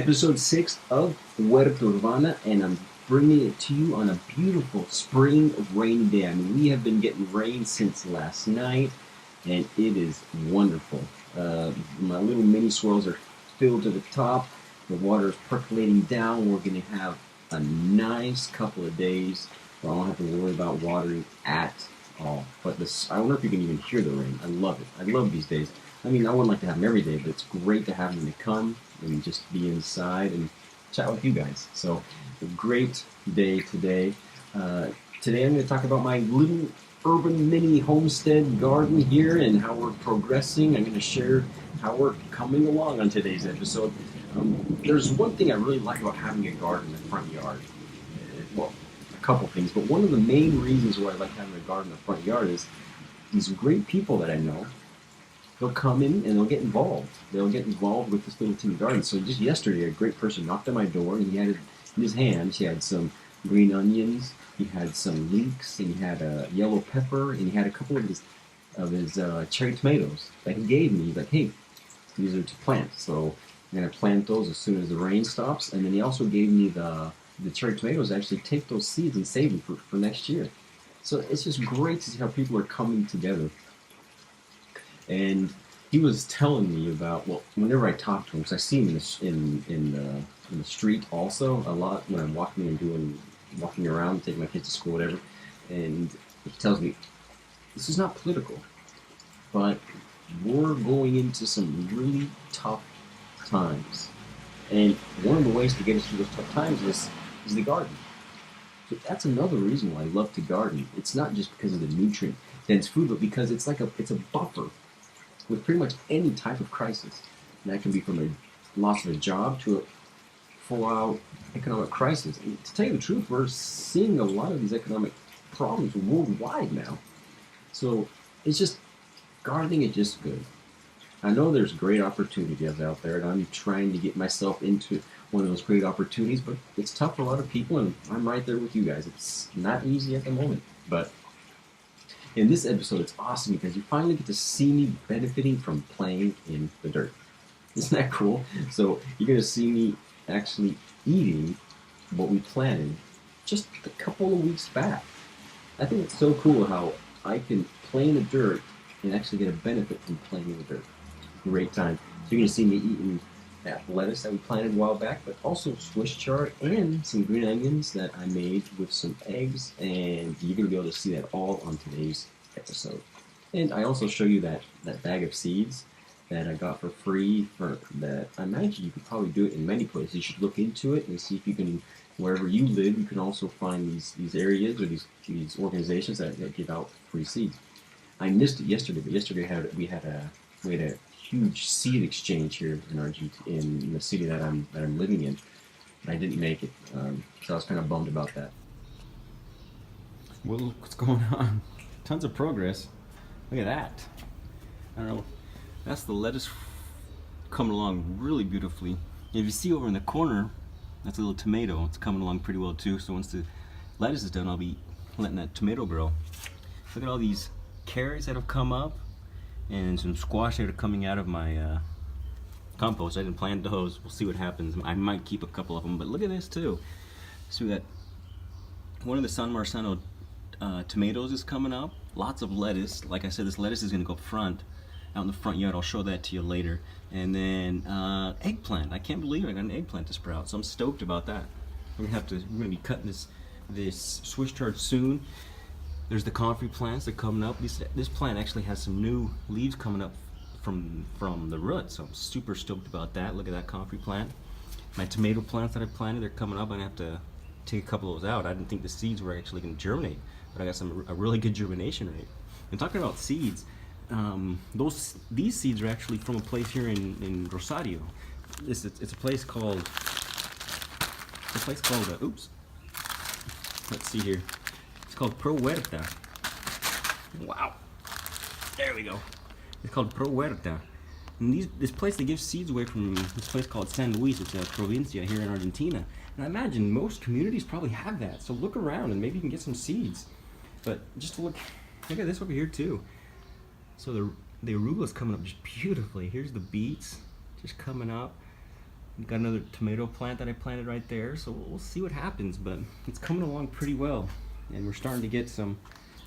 episode 6 of Huerta Urbana, and I'm bringing it to you on a beautiful spring rainy day. I mean, we have been getting rain since last night, and it is wonderful. My little mini swirls are filled to the top. The water is percolating down. We're going to have a nice couple of days where I don't have to worry about watering at all. But I don't know if you can even hear the rain. I love it. I love these days. I mean, I wouldn't like to have them every day, but it's great to have them to come and just be inside and chat with you guys. So, a great day today. Today I'm going to talk about my little urban mini homestead garden here and how we're progressing. I'm going to share how we're coming along on today's episode. There's one thing I really like about having a garden in the front yard. Well, a couple things, but one of the main reasons why I like having a garden in the front yard is these great people that I know. They'll come in and they'll get involved. They'll get involved with this little teeny garden. So just yesterday, a great person knocked on my door, and he had in his hands, he had some green onions, he had some leeks, and he had a yellow pepper, and he had a couple of his cherry tomatoes that he gave me. He's like, hey, these are to plant. So I'm going to plant those as soon as the rain stops. And then he also gave me the cherry tomatoes to actually take those seeds and save them for next year. So it's just great to see how people are coming together. And he was telling me about, well, whenever I talk to him, because I see him in the street also a lot when I'm walking around, taking my kids to school, whatever. And he tells me, this is not political, but we're going into some really tough times. And one of the ways to get us through those tough times is the garden. So that's another reason why I love to garden. It's not just because of the nutrient-dense food, but because it's a buffer with pretty much any type of crisis. And that can be from a loss of a job to a full-out economic crisis. And to tell you the truth, we're seeing a lot of these economic problems worldwide now. So it's just, gardening is just good. I know there's great opportunities out there, and I'm trying to get myself into one of those great opportunities, but it's tough for a lot of people, and I'm right there with you guys. It's not easy at the moment, but in this episode, it's awesome because you finally get to see me benefiting from playing in the dirt. Isn't that cool? So you're going to see me actually eating what we planted just a couple of weeks back. I think it's so cool how I can play in the dirt and actually get a benefit from playing in the dirt. Great time. So you're going to see me eating that lettuce that we planted a while back, but also Swiss chard and some green onions that I made with some eggs, and you're going to be able to see that all on today's episode. And I also show you that bag of seeds that I got for free that I imagine you could probably do it in many places. You should look into it and see if you can, wherever you live, you can also find these areas or these organizations that give out free seeds. I missed it yesterday, but yesterday we had a huge seed exchange here in the city that I'm living in. I didn't make it, so I was kind of bummed about that. Well, what's going on? Tons of progress. Look at that. I don't know. That's the lettuce coming along really beautifully. If you see over in the corner, that's a little tomato. It's coming along pretty well too. So once the lettuce is done, I'll be letting that tomato grow. Look at all these carrots that have come up, and some squash that are coming out of my compost. I didn't plant those. We'll see what happens. I might keep a couple of them, but look at this too. So we got one of the San Marzano tomatoes is coming up. Lots of lettuce. Like I said, this lettuce is going to go out in the front yard. I'll show that to you later. And then eggplant. I can't believe I got an eggplant to sprout, so I'm stoked about that. We're going to be cutting this Swiss chard soon. There's the comfrey plants that are coming up. This plant actually has some new leaves coming up from the root, so I'm super stoked about that. Look at that comfrey plant. My tomato plants that I planted, they're coming up. I'm going to have to take a couple of those out. I didn't think the seeds were actually going to germinate, but I got a really good germination rate. And talking about seeds, these seeds are actually from a place here in Rosario. It's a place called oops. Let's see here. It's called Pro Huerta. Wow. There we go. It's called Pro Huerta. And this place, they give seeds away from this place called San Luis. It's a provincia here in Argentina. And I imagine most communities probably have that. So look around and maybe you can get some seeds. But just look at this over here too. So the arugula's coming up just beautifully. Here's the beets just coming up. got another tomato plant that I planted right there, so we'll see what happens, but it's coming along pretty well. And we're starting to get some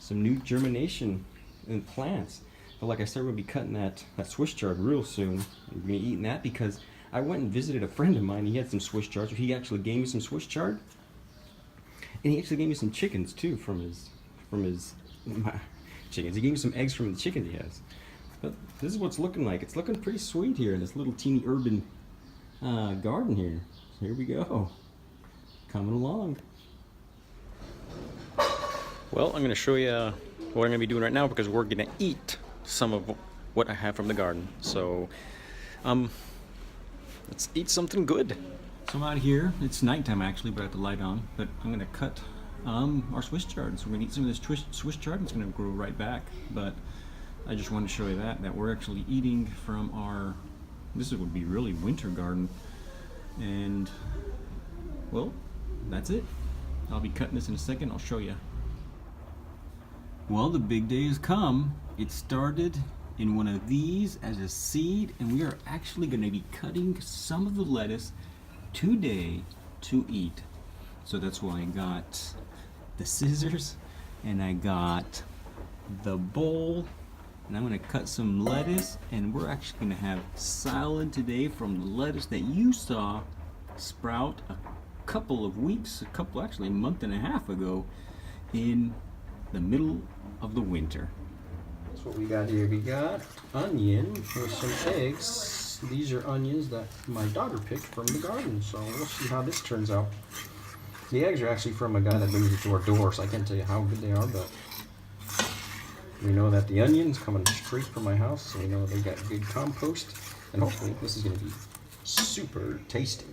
new germination in plants. But like I said, we're gonna be cutting that Swiss chard real soon. We're gonna be eating that because I went and visited a friend of mine. He had some Swiss chard, so he actually gave me some Swiss chard. And he actually gave me some chickens too from his chickens. He gave me some eggs from the chickens he has. But this is what it's looking like. It's looking pretty sweet here in this little teeny urban garden here. So here we go. Coming along. Well, I'm going to show you what I'm going to be doing right now because we're going to eat some of what I have from the garden. So, let's eat something good. So I'm out here. It's nighttime actually, but I have the light on. But I'm going to cut our Swiss chard. So we're going to eat some of this Swiss chard. And it's going to grow right back. But I just wanted to show you that we're actually eating from our. This would be really winter garden. And well, that's it. I'll be cutting this in a second. I'll show you. Well, the big day has come. It started in one of these as a seed, and we are actually going to be cutting some of the lettuce today to eat. So that's why I got the scissors and I got the bowl, and I'm going to cut some lettuce, and we're actually going to have salad today from the lettuce that you saw sprout a couple of weeks, actually a month and a half ago in the middle of the winter. That's what we got here. We got onion with some eggs. These are onions that my daughter picked from the garden, so we'll see how this turns out. The eggs are actually from a guy that brings it to our door, so I can't tell you how good they are, but we know that the onions coming straight from my house, so we know they got good compost, and hopefully this is going to be super tasty.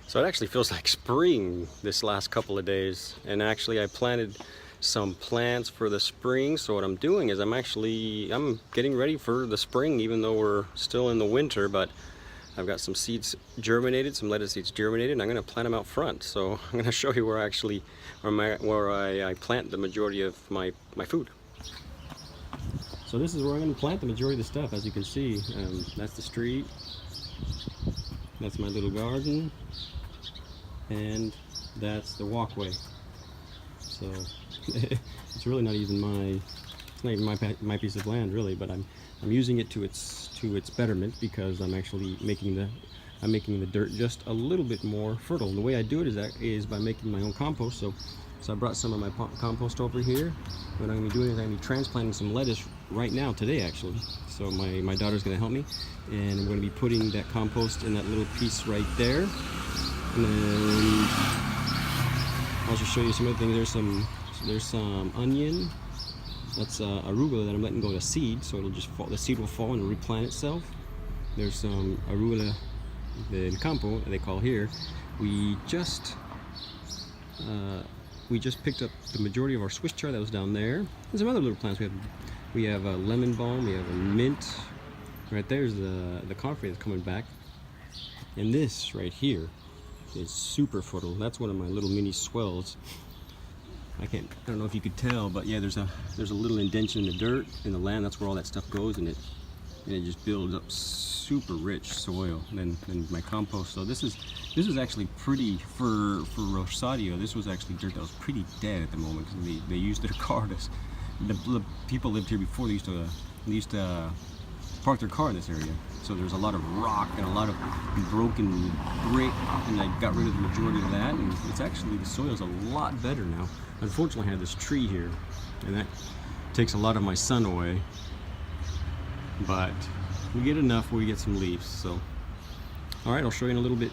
So it actually feels like spring this last couple of days, and actually I planted some plants for the spring. So what I'm doing is I'm getting ready for the spring, even though we're still in the winter, but I've got some seeds germinated, some lettuce seeds germinated, and I'm going to plant them out front. So I'm going to show you where I plant the majority of my food. So this is where I'm going to plant the majority of the stuff. As you can see, that's the street, that's my little garden, and that's the walkway. So it's really not even my piece of land really, but I'm using it to its betterment because I'm actually making the dirt just a little bit more fertile. And the way I do it is by making my own compost. So I brought some of my compost over here. What I'm going to be doing is I'm going to be transplanting some lettuce right now, today actually. So my daughter's going to help me, and I'm going to be putting that compost in that little piece right there. And then I'll just show you some other things. There's some onion. That's arugula that I'm letting go to seed, so it'll just fall. The seed will fall and replant itself. There's some arugula del campo they call here. We just picked up the majority of our Swiss chard that was down there. And some other little plants. We have a lemon balm. We have a mint. Right there's the coffee that's coming back. And this right here is super fertile. That's one of my little mini swells. I don't know if you could tell, but yeah, there's a little indentation in the dirt, in the land. That's where all that stuff goes, and it just builds up super rich soil. And then my compost. So this is actually pretty for Rosario. This was actually dirt that was pretty dead at the moment because they used their car to. The people lived here before. They used to park their car in this area. So there's a lot of rock and a lot of broken brick, and I got rid of the majority of that, and it's actually, the soil's a lot better now. Unfortunately, I have this tree here, and that takes a lot of my sun away, but we get enough where we get some leaves. So all right, I'll show you in a little bit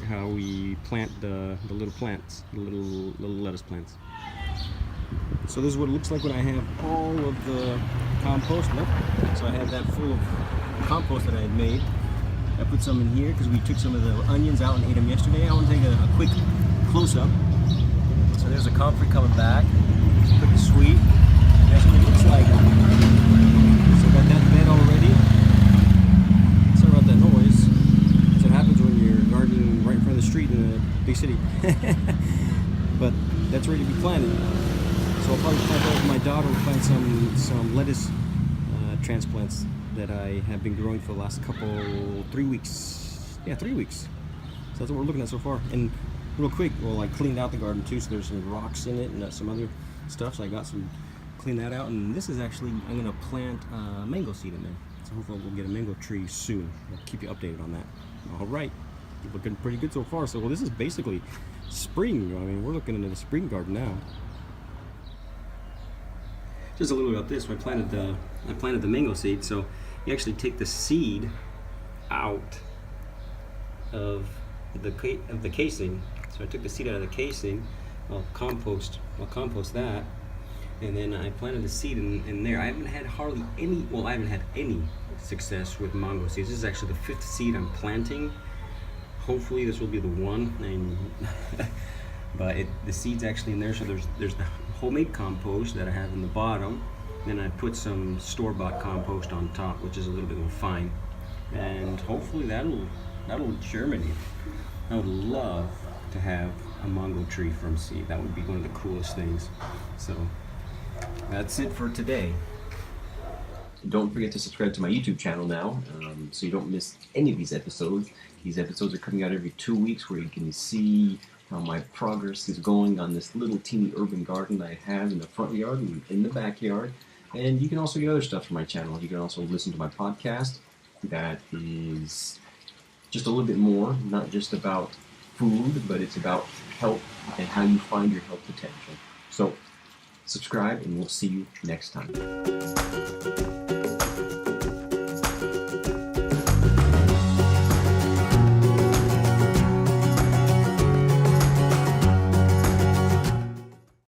how we plant the little plants, the little lettuce plants. So this is what it looks like when I have all of the compost left. So I have that full of compost that I had made. I put some in here because we took some of the onions out and ate them yesterday. I want to take a quick close-up. So there's the comfrey coming back. It's pretty sweet. That's what it looks like. So I got that bed already. Sorry about that noise. That's what happens when you're gardening right in front of the street in a big city. But that's ready to be planted. So I'll probably plant that with my daughter. We'll plant some lettuce transplants that I have been growing for the last 3 weeks. Yeah, 3 weeks. So that's what we're looking at so far. And real quick, well, I cleaned out the garden too, so there's some rocks in it and some other stuff. So I got some, clean that out. And this is actually, I'm gonna plant mango seed in there. So hopefully we'll get a mango tree soon. I'll keep you updated on that. All right, looking pretty good so far. So well, this is basically spring. I mean, we're looking into the spring garden now. Just a little about this. I planted the mango seed. So you actually take the seed out of the casing. So I took the seed out of the casing. I'll compost that, and then I planted the seed in there. I haven't had hardly any. Well, I haven't had any success with mango seeds. This is actually the 5th seed I'm planting. Hopefully, this will be the one. But the seed's actually in there. So there's the homemade compost that I have in the bottom. Then I put some store-bought compost on top, which is a little bit more fine, and hopefully that'll germinate. I would love to have a mango tree from seed. That would be one of the coolest things. So that's it for today. Don't forget to subscribe to my YouTube channel now, so you don't miss any of these episodes. These episodes are coming out every 2 weeks, where you can see how my progress is going on this little teeny urban garden I have in the front yard and in the backyard. And you can also get other stuff from my channel. You can also listen to my podcast that is just a little bit more, not just about food, but it's about health and how you find your health potential. So subscribe, and we'll see you next time.